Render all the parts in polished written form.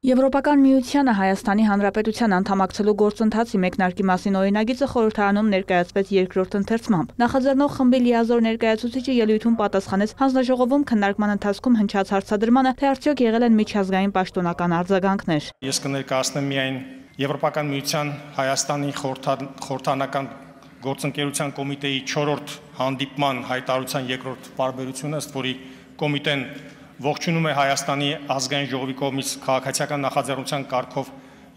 Եվրոպական միությանը Հայաստանի Հանրապետության անդամակցելու գործընթացի մեկնարկի մասին օրինագիծը խորհրդարանում ներկայացվեց երկրորդ ընթերցմամբ։ Նախաձեռնող խմբի լիազոր ներկայացուցիչը ելույթում պատասխանեց հանձնաժողովում քննարկման ընթացքում հնչած հարցադրմանը, թե արդյոք եղել են միջազգային պաշտոնական արձագանքներ։ Ես կներկայացնեմ միայն Եվրոպական միության Հայաստանի խորհրդարանական գործընկերության կոմիտեի 4-րդ հանդիպման հայտարարության երկրորդ պարբերությունը, ըստ որի կոմիտեն ողջունում է Հայաստանի ազգային ժողովի կողմից քաղաքացիական նախաձեռնության կարգով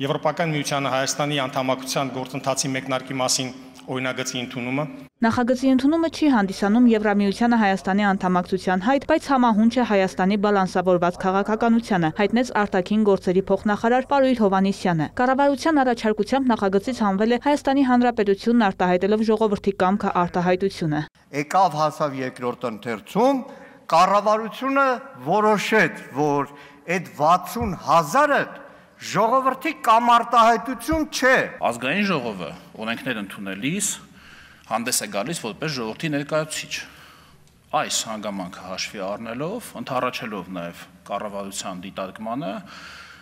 Եվրոպական միությանը Հայաստանի անդամակցության գործընթացի մեկնարկի մասին օրինագծի ընդունումը։ Նախագծի ընդունումը չի հանդիսանում Եվրամիությանը Հայաստանի անդամակցության հայտ, բայց համահունչ է Հայաստանի բալանսավորված քաղաքականությանը, հայտնեց արտաքին գործերի փոխնախարար Պարույր Հովհաննիսյանը։ Կառավարության առաջարկությամբ նախագծից հանվել է Հայաստանի Հանրապետությունն արտահայտելով ժողովրդի կամքը արտահայտությունը։ Եկավ հասավ երկրորդ ընթերցում, կառավարությունը որոշեց, որ այդ 60,000-ը ժողովրդի կամ արտահայտություն չէ։ Ազգային ժողովը օրենքներ ընդունելիս հանդես է գալիս որպես ժողովրդի ներկայացուցիչ։ Այս հանգամանքը հաշվի առնելով, ընդառաջելով նաև կառավարության դիտարկմանը,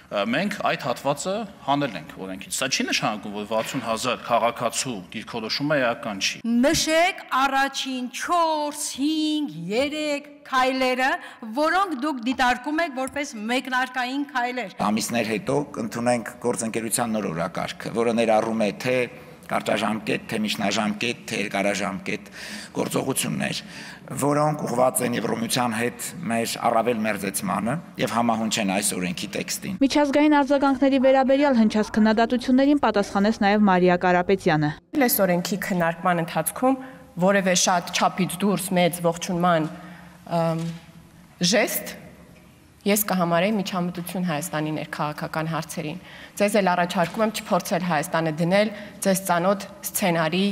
մենք այդ հատվածը հանել ենք օրենքից։ Սա չի նշանակում, որ 60,000 քաղաքացու դիրքորոշումը էական չի։ Նշեք առաջին 4, 5, 3 քայլերը, որոնք դուք դիտարկում եք որպես մեկնարկային քայլեր։ Ամիսներ հետո կընդունենք գործընկերության նոր օրակարգը, որը ներառում է թե կարճաժամկետ, թե միջնաժամկետ, թե երկարաժամկետ գործողություններ, որոնք ուղղված են Եվրոմիության հետ մեր առավել մերձեցմանը եւ համահունչ են այս օրենքի տեքստին։ Միջազգային արձագանքների վերաբերյալ հնչած քննադատություններին պատասխանեց նաեւ Մարիա Կարապետյանը։ Այս օրենքի քննարկման ընթացքում որևէ շատ չափից դուրս մեծ ողջունման ժեստ ես կհամարեի միջամտություն Հայաստանի ներքաղաքական հարցերին։ Ձեզ էլ առաջարկում եմ չփորձել Հայաստանը դնել ձեզ ծանոթ սցենարի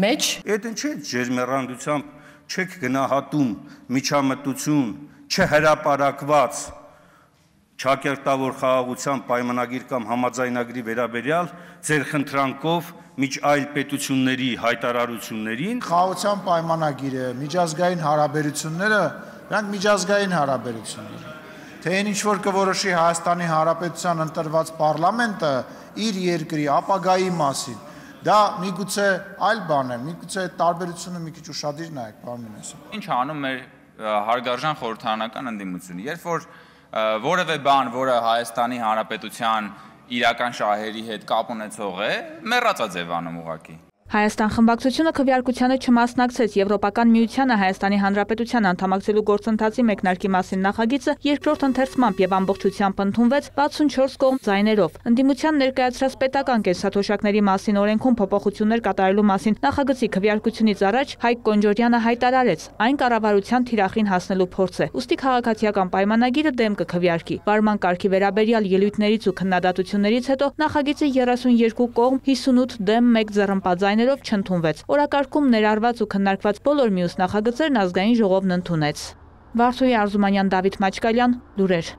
մեջ։ Այդ ինչի՞ ջերմեռանդությամբ չեք գնահատում միջամտություն, չհրապարակված ճակերտավոր խաղաղության պայմանագիր կամ համաձայնագրի վերաբերյալ ձեր խնդրանքով միջ այլ պետությունների հայտարարություններին։ Խաղաղության պայմանագիրը, միջազգային հարաբերությունները, դրանք միջազգային հարաբերություններ են։ Թե ինչ որ կորոշի Հայաստանի Հանրապետության ընտրված պարլամենտը իր երկրի ապագայի մասին, դա միգուցե այլ բան է, միգուցե այդ տարբերությունը մի քիչ ուշադիր նայեք, պարոն Մինասյան։ Ինչ անում է հարգարժան խորհրդարանական ընդդիմությունը, երբ որ որևէ բան, որը Հայաստանի Հանրապետության իրական շահերի հետ կապ ունեցող է, մեռածա ձևանում ուղղակի։ Հայաստան խմբակցությունը քվեարկությանը չմասնակցեց Եվրոպական միությանը Հայաստանի Հանրապետության անդամակցելու գործընթացի մեկնարկի մասին նախագիծը երկրորդ ընթերցմամբ եւ ամբողջությամբ ընդունվեց 64 կողմ ձայներով։ Ընդդիմության ներկայացրած պետական կենսաթոշակների մասին օրենքում փոփոխություններ կատարելու մասին նախագծի քվեարկությունից առաջ Հայկ Կոնջորյանը հայտարարեց, այն կառավարության թիրախին հասնելու փորձ է։ Ուստի քաղաքացիական պայմանագիրը դեմ կքվեարկի։ Վարման կարգի վերաբերյալ ելույթներից ու քննադատություններից հետո նախագիծը 32 կողմ 58 դեմ 1 ձեռնպատ ներով չընդունվեց։ Օրակարգում ներառված ու քննարկված բոլոր մյուս նախագծերն ազգային ժողովն ընդունեց։ Վարդուհի Արզումանյան, Դավիթ Մաչկալյան, լուրեր։